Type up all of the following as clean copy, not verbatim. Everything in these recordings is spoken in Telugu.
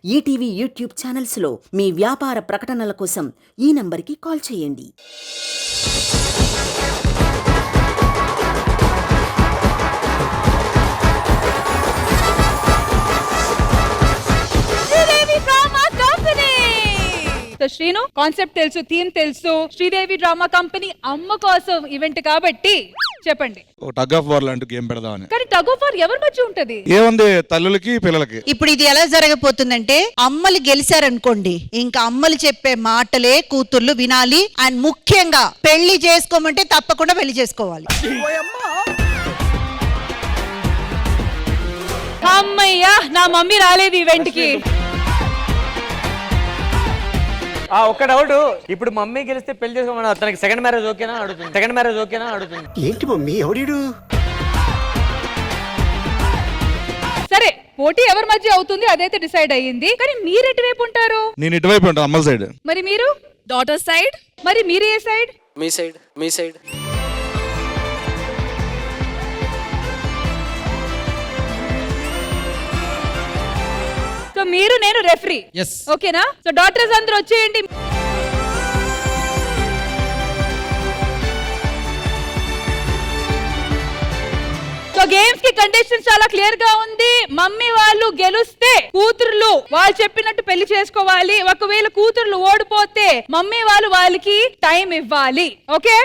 ఈటీవీ యూట్యూబ్ ఛానల్స్లో మీ వ్యాపార ప్రకటనల కోసం ఈ నంబర్కి కాల్ చేయండి. శ్రీను కాన్సెప్ట్ తెలుసు, థీమ్ తెలుసు. శ్రీదేవి డ్రామా కంపెనీ అమ్మ కోసం ఈవెంట్ కాబట్టి చెప్పండి. టగ్ ఆఫ్ వార్ లాంటి గేమ్ పెడదామని. కానీ టగ్ ఆఫ్ వార్ ఎవరి మధ్య ఉంటది? ఏముంది, తల్లులకి పిల్లలకి. ఇప్పుడు ఇది ఎలా జరగబోతుందంటే, అమ్మలు గెలిచారనుకోండి, ఇంకా అమ్మలు చెప్పే మాటలే కూతుర్లు వినాలి. అండ్ ముఖ్యంగా పెళ్లి చేసుకోమంటే తప్పకుండా పెళ్లి చేసుకోవాలి. అమ్మయ్యా, నా మమ్మీ రాలేదు ఈవెంట్ కి. ఒక్క డౌట్, ఇప్పుడు మమ్మీ గెలిస్తే పెళ్లి చేసుకోమన్నా తనకి సెకండ్ మ్యారేజ్ ఓకేనా అడుగుతుంది. ఏంటి మమ్మీ ఎవడు? సరే, పోటీ ఎవరి మధ్య అవుతుంది అదైతే డిసైడ్ అయ్యింది. కానీ మీరు ఎటువైపు ఉంటారు? నేను ఇటువైపు ఉంటాను, అమ్మల సైడ్. మరి మీరు డాటర్ సైడ్. మరి మీరు ఏ సైడ్? మీ సైడ్. సో మీరు, నేను రెఫరీ. ఓకేనా? సో డాక్టర్స్ అందరూ వచ్చేయండి. సో గేమ్స్ కి కండిషన్స్ చాలా క్లియర్ గా ఉంది. మమ్మీ వాళ్ళు గెలుస్తే కూతుర్లు వాళ్ళు చెప్పినట్టు పెళ్లి చేసుకోవాలి. ఒకవేళ కూతుర్లు ఓడిపోతే మమ్మీ వాళ్ళు వాళ్ళకి టైం ఇవ్వాలి. Okay,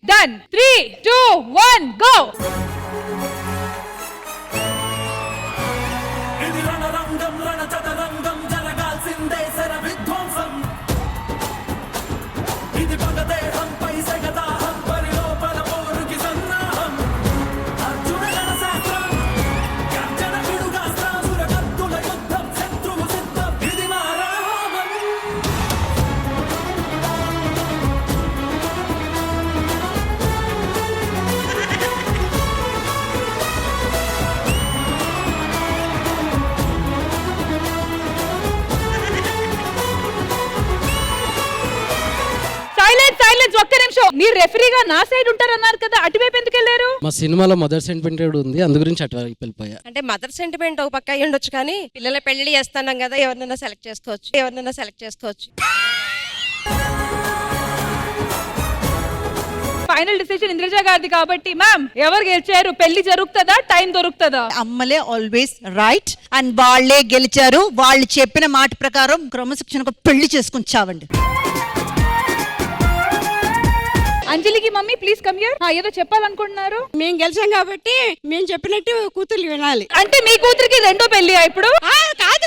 done. 3, 2, 1 గో. ఒక్క నిమిషం, మీరు రెఫరీగా నా సైడ్ ఉంటారన్నారు కదా, అటువైపు ఎందుకు వెళ్ళారు? మా సినిమాలో మదర్ సెంటిమెంట్ ఉంది, అందు గురించి అటువైపు వెళ్ళిపోయా. అంటే మదర్ సెంటిమెంట్ ఒక పక్క అయ్యి ఉండొచ్చు, కానీ పిల్లల పెళ్లి చేస్తున్నాం కదా, ఎవరినైనా సెలెక్ట్ చేసుకోవచ్చు. ఫైనల్ డిసిషన్ ఇంద్రజ గారిది కాబట్టి, మ్యామ్ ఎవరు గెలిచారు? పెళ్లి జరుగుతుందా, టైం దొరుకుతుందా? అమ్మలే ఆల్వేస్ రైట్ అండ్ వాళ్ళే గెలిచారు. వాళ్ళు చెప్పిన మాట ప్రకారం క్రమశిక్షణకు పెళ్లి చేసుకుని చావండి. అంజలికి మమ్మీ ప్లీజ్ కమ్ హియర్. ఏదో చెప్పాలనుకుంటున్నారు? మేము గెలిచాం కాబట్టి మేము చెప్పినట్టు కూతుర్లు వినాలి. అంటే మీ కూతురికి రెండో పెళ్లి ఇప్పుడు? కాదు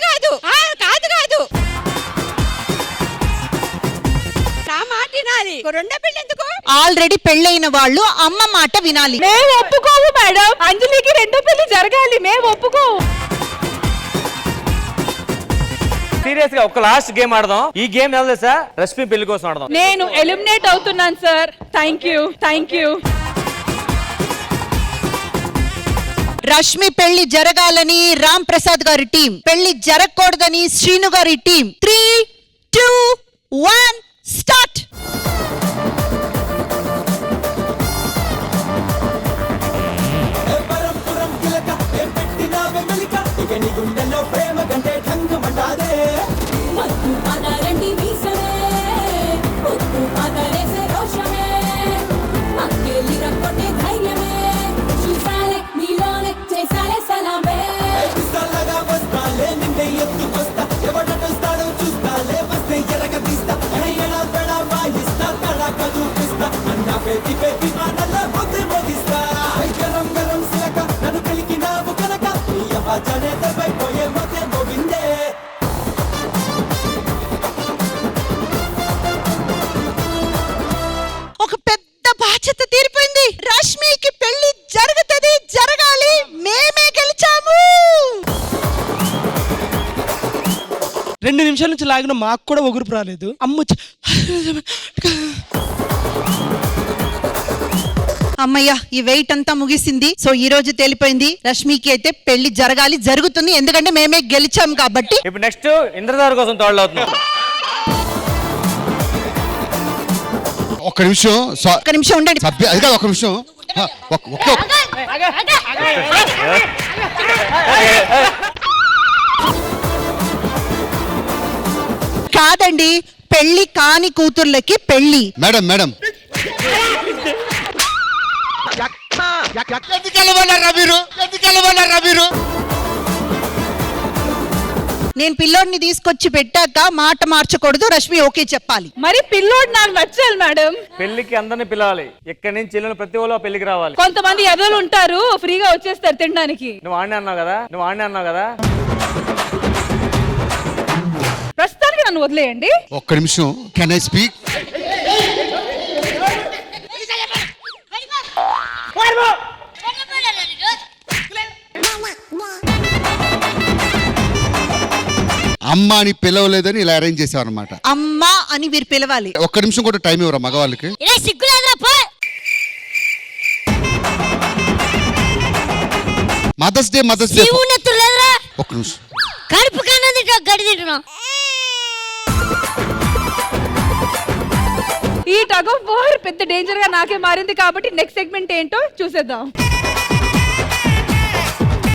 నా మాట వినాలి. రెండో పెళ్లి ఎందుకు? ఆల్రెడీ పెళ్ళైన వాళ్ళు అమ్మ మాట వినాలి. మేము ఒప్పుకోము మేడం. అంజలికి రెండో పెళ్లి జరగాలి, మేము ఒప్పుకోము. సీరియస్ గా ఒక లాస్ట్ గేమ్ ఆడదాం. ఈ గేమ్ ఎవరు సార్? రష్మి పెళ్లి కోసం ఆడదాం. నేను ఎలిమినేట్ అవుతున్నాను సార్. Thank you. రష్మి పెళ్లి జరగాలని రామ్ ప్రసాద్ గారి టీం, పెళ్లి జరగకూడదని శ్రీను గారి టీం. 3, 2, 1 స్టార్ట్. ఒక పెద్ద బాధ్యత తీరిపోయింది. రష్మికి పెళ్లి జరగాలి. మేమే గెలిచాము. 2 నిమిషాల నుంచి లాగిన మాకు కూడా ఒగురుపు రాలేదు. అమ్మయ్య, ఈ వెయిట్ అంతా ముగిసింది. సో ఈ రోజు తేలిపోయింది, రష్మికి అయితే పెళ్లి జరుగుతుంది. ఎందుకంటే మేమే గెలిచాం కాబట్టి. ఇప్పుడు నెక్స్ట్ ఇంద్రదారు కోసం తోడవుతున్నాం. ఒక్క నిమిషం ఉండండి. అది కాదు, ఒక్క నిమిషం. కాదండి, పెళ్లి కాని కూతుర్లకి పెళ్లి. మేడం మేడం ఎందుకు వెళ్ళమన్నారా మీరు? ఎందుకు వెళ్ళమన్నారా మీరు? నేను పిల్లోడిని తీసుకొచ్చి పెట్టాక మాట మార్చకూడదు, రష్మి ఓకే చెప్పాలి. మరి పిల్లోడు నాకు నచ్చాలి మేడం. పెళ్లికి అందరిని పిలవాలి. ఇక్కడి నుంచి చెల్లెలు ప్రతి ఒళ్ళు పెళ్లికి రావాలి. కొంతమంది ఎదలు ఉంటారు, ఫ్రీగా వచ్చేస్తారు తినడానికి. నువ్వు ఆడినే అన్నావు కదా ప్రస్తుతానికి నన్ను వదిలేయండి. ఒక్క నిమిషం, కెన్ ఐ స్పీక్? అమ్మ అని పిలవలేదని ఇలా అరేంజ్ చేసావు అనమాట. అమ్మా అని మీరు పిలవాలి. ఒక్క నిమిషం కూడా టైం ఇవ్వరా మగవాళ్ళకి? మదర్స్ డే ఒక్క నిమిషం. ఈ టగ్ ఆఫ్ వార్ పెద్ద డేంజర్ గా నాకే మారింది కాబట్టి నెక్స్ట్ సెగ్మెంట్ ఏంటో చూసేద్దాం.